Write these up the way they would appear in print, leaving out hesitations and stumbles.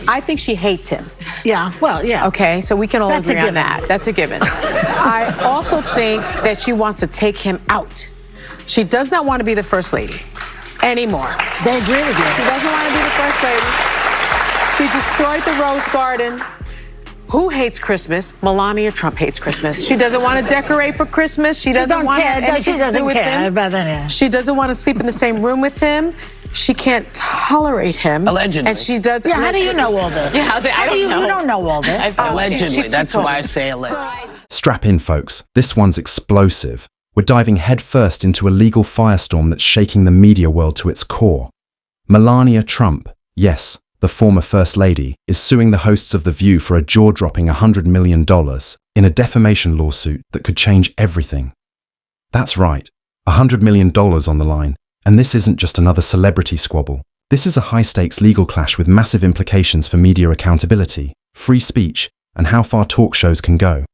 I think she hates him. Yeah, well, yeah. Okay, so we can all agree on that. That's a given. I also think that she wants to take him out. She does not want to be the first lady anymore. They agree with you. She doesn't want to be the first lady. She destroyed the Rose Garden. Who hates Christmas? Melania Trump hates Christmas. She doesn't want to decorate for Christmas. She doesn't want anything to do with him. She doesn't want to sleep in the same room with him. She can't tolerate him. Allegedly. And she does. Yeah, how do you know all this? Yeah, I don't know. You don't know all this. Allegedly. That's why I say allegedly. Strap in, folks. This one's explosive. We're diving headfirst into a legal firestorm that's shaking the media world to its core. Melania Trump, yes, the former First Lady, is suing the hosts of The View for a jaw-dropping $100 million in a defamation lawsuit that could change everything. That's right, $100 million on the line, and this isn't just another celebrity squabble. This is a high-stakes legal clash with massive implications for media accountability, free speech, and how far talk shows can go.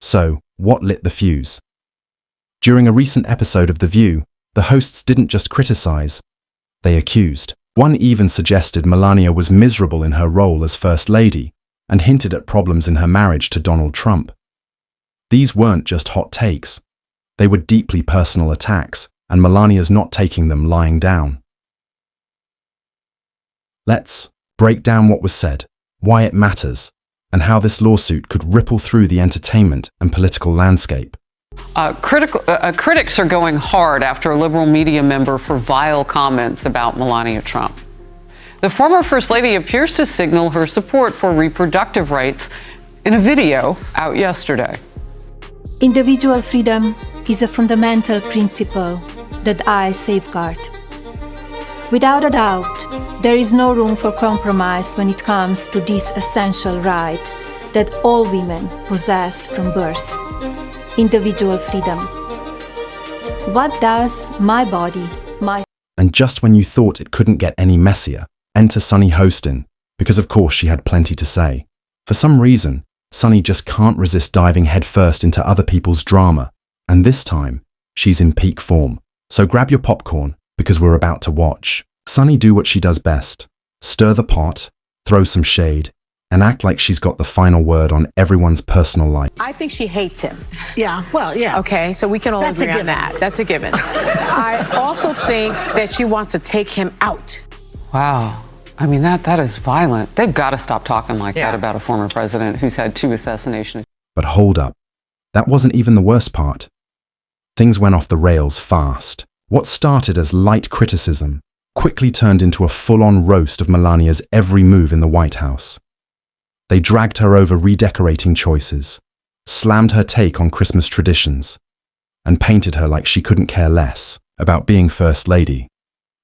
So, what lit the fuse? During a recent episode of The View, the hosts didn't just criticize, they accused. One even suggested Melania was miserable in her role as First Lady and hinted at problems in her marriage to Donald Trump. These weren't just hot takes. They were deeply personal attacks, and Melania's not taking them lying down. Let's break down what was said, why it matters, and how this lawsuit could ripple through the entertainment and political landscape. Critics are going hard after a liberal media member for vile comments about Melania Trump. The former First Lady appears to signal her support for reproductive rights in a video out yesterday. Individual freedom is a fundamental principle that I safeguard. Without a doubt, there is no room for compromise when it comes to this essential right that all women possess from birth. Individual freedom. What does my body, my... And just when you thought it couldn't get any messier, enter Sunny Hostin, because of course she had plenty to say. For some reason, Sunny just can't resist diving headfirst into other people's drama, and this time, she's in peak form. So grab your popcorn, because we're about to watch Sunny do what she does best: stir the pot, throw some shade, and act like she's got the final word on everyone's personal life. I think she hates him. Yeah, well, yeah. Okay, so we can all agree on that. That's a given. I also think that she wants to take him out. Wow. I mean, that is violent. They've got to stop talking like that about a former president who's had 2 assassinations. But hold up. That wasn't even the worst part. Things went off the rails fast. What started as light criticism quickly turned into a full-on roast of Melania's every move in the White House. They dragged her over redecorating choices, slammed her take on Christmas traditions, and painted her like she couldn't care less about being First Lady.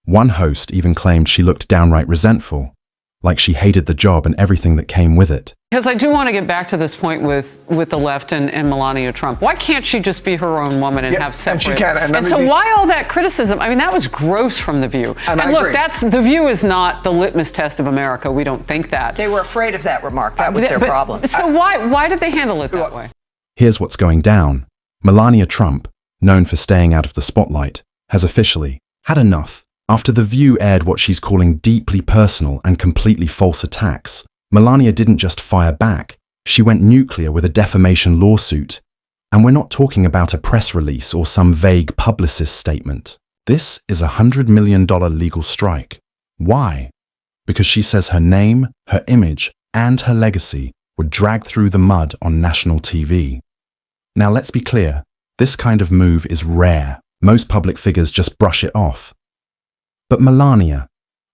One host even claimed she looked downright resentful, like she hated the job and everything that came with it. Because I do want to get back to this point with the left and Melania Trump. Why can't she just be her own woman and have separate? And she can. And so why all that criticism? I mean, that was gross from The View. And look, agree. The View is not the litmus test of America. We don't think that. They were afraid of that remark. That was their problem. So why did they handle it that way? Here's what's going down. Melania Trump, known for staying out of the spotlight, has officially had enough. After The View aired what she's calling deeply personal and completely false attacks, Melania didn't just fire back, she went nuclear with a defamation lawsuit. And we're not talking about a press release or some vague publicist statement. This is a $100 million legal strike. Why? Because she says her name, her image, and her legacy were dragged through the mud on national TV. Now let's be clear, this kind of move is rare. Most public figures just brush it off. But Melania,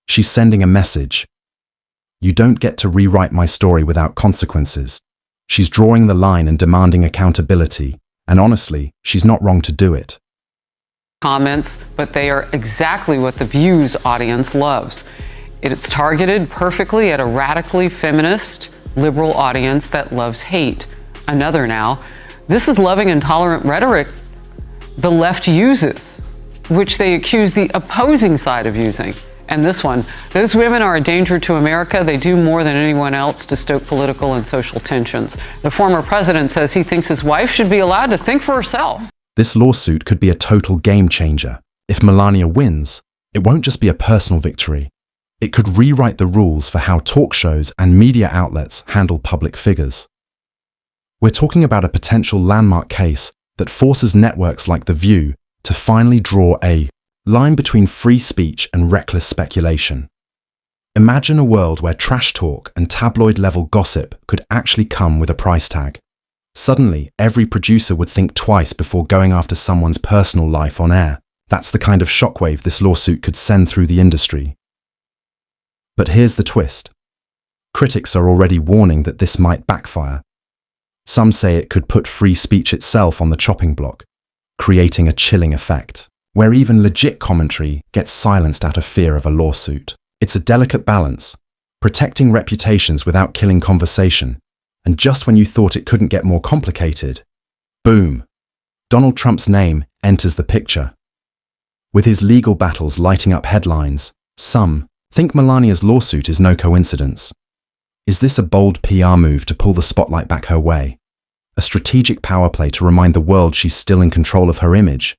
she's sending a message. You don't get to rewrite my story without consequences. She's drawing the line and demanding accountability, and honestly, she's not wrong to do it. Comments, but they are exactly what The View's audience loves. It's targeted perfectly at a radically feminist, liberal audience that loves hate. Another now. This is loving and tolerant rhetoric the left uses, which they accuse the opposing side of using. And this one, those women are a danger to America. They do more than anyone else to stoke political and social tensions. The former president says he thinks his wife should be allowed to think for herself. This lawsuit could be a total game changer. If Melania wins, it won't just be a personal victory. It could rewrite the rules for how talk shows and media outlets handle public figures. We're talking about a potential landmark case that forces networks like The View to finally draw a line between free speech and reckless speculation. Imagine a world where trash talk and tabloid-level gossip could actually come with a price tag. Suddenly, every producer would think twice before going after someone's personal life on air. That's the kind of shockwave this lawsuit could send through the industry. But here's the twist. Critics are already warning that this might backfire. Some say it could put free speech itself on the chopping block, creating a chilling effect, where even legit commentary gets silenced out of fear of a lawsuit. It's a delicate balance, protecting reputations without killing conversation. And just when you thought it couldn't get more complicated, boom, Donald Trump's name enters the picture. With his legal battles lighting up headlines, some think Melania's lawsuit is no coincidence. Is this a bold PR move to pull the spotlight back her way? A strategic power play to remind the world she's still in control of her image?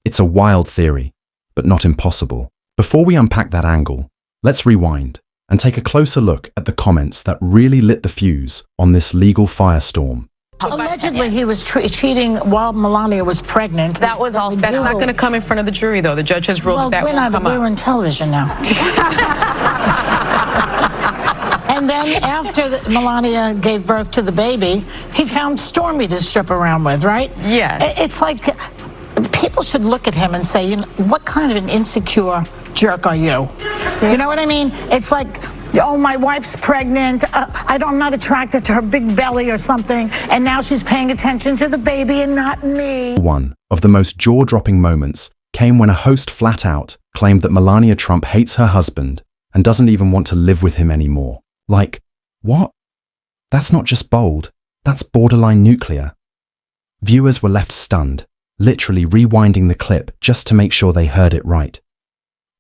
It's a wild theory, but not impossible. Before we unpack that angle, let's rewind and take a closer look at the comments that really lit the fuse on this legal firestorm. Allegedly, he was cheating while Melania was pregnant. That was all. That's not going to come in front of the jury, though. The judge has ruled that won't come up. We're on television now. And then after Melania gave birth to the baby, he found Stormy to strip around with, right? Yeah. It's like people should look at him and say, you know, what kind of an insecure jerk are you? You know what I mean? It's like, oh, my wife's pregnant. I'm not attracted to her big belly or something. And now she's paying attention to the baby and not me. One of the most jaw-dropping moments came when a host flat out claimed that Melania Trump hates her husband and doesn't even want to live with him anymore. Like, what? That's not just bold, that's borderline nuclear. Viewers were left stunned, literally rewinding the clip just to make sure they heard it right.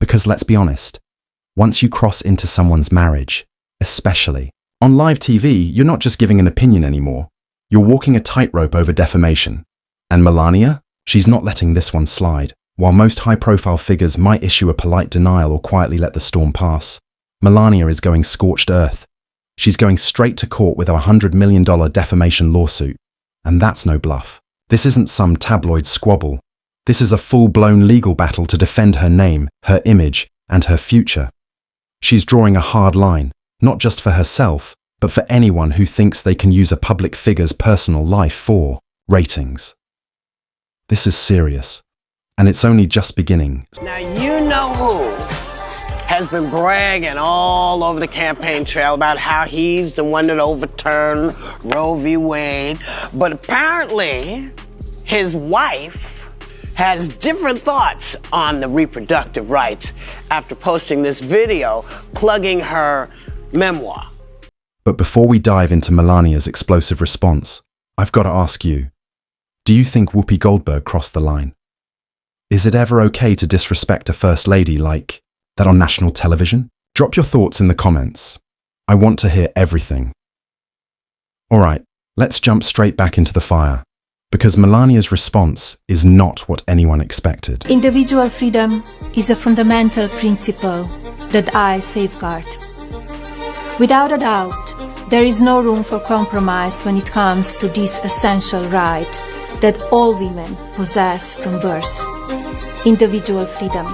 Because let's be honest, once you cross into someone's marriage, especially on live TV, you're not just giving an opinion anymore. You're walking a tightrope over defamation. And Melania? She's not letting this one slide. While most high-profile figures might issue a polite denial or quietly let the storm pass, Melania is going scorched earth. She's going straight to court with a $100 million defamation lawsuit. And that's no bluff. This isn't some tabloid squabble. This is a full-blown legal battle to defend her name, her image, and her future. She's drawing a hard line, not just for herself, but for anyone who thinks they can use a public figure's personal life for ratings. This is serious, and it's only just beginning. Now you know who has been bragging all over the campaign trail about how he's the one that overturned Roe v. Wade, but apparently his wife has different thoughts on the reproductive rights after posting this video plugging her memoir. But before we dive into Melania's explosive response, I've got to ask you, do you think Whoopi Goldberg crossed the line? Is it ever okay to disrespect a first lady like that on national television? Drop your thoughts in the comments. I want to hear everything. All right, let's jump straight back into the fire, because Melania's response is not what anyone expected. Individual freedom is a fundamental principle that I safeguard. Without a doubt, there is no room for compromise when it comes to this essential right that all women possess from birth: individual freedom.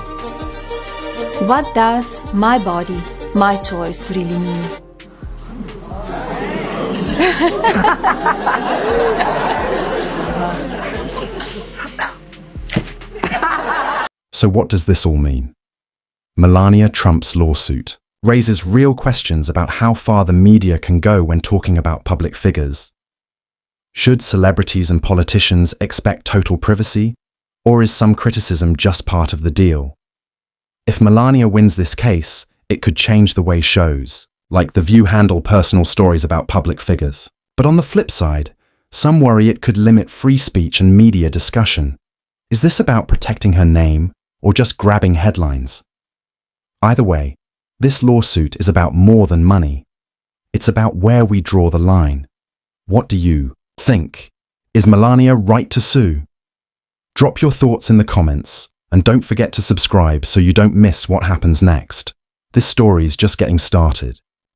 What does my body, my choice really mean? So what does this all mean? Melania Trump's lawsuit raises real questions about how far the media can go when talking about public figures. Should celebrities and politicians expect total privacy, or is some criticism just part of the deal? If Melania wins this case, it could change the way shows, like The View, handle personal stories about public figures. But on the flip side, some worry it could limit free speech and media discussion. Is this about protecting her name, or just grabbing headlines? Either way, this lawsuit is about more than money. It's about where we draw the line. What do you think? Is Melania right to sue? Drop your thoughts in the comments, and don't forget to subscribe so you don't miss what happens next. This story's just getting started.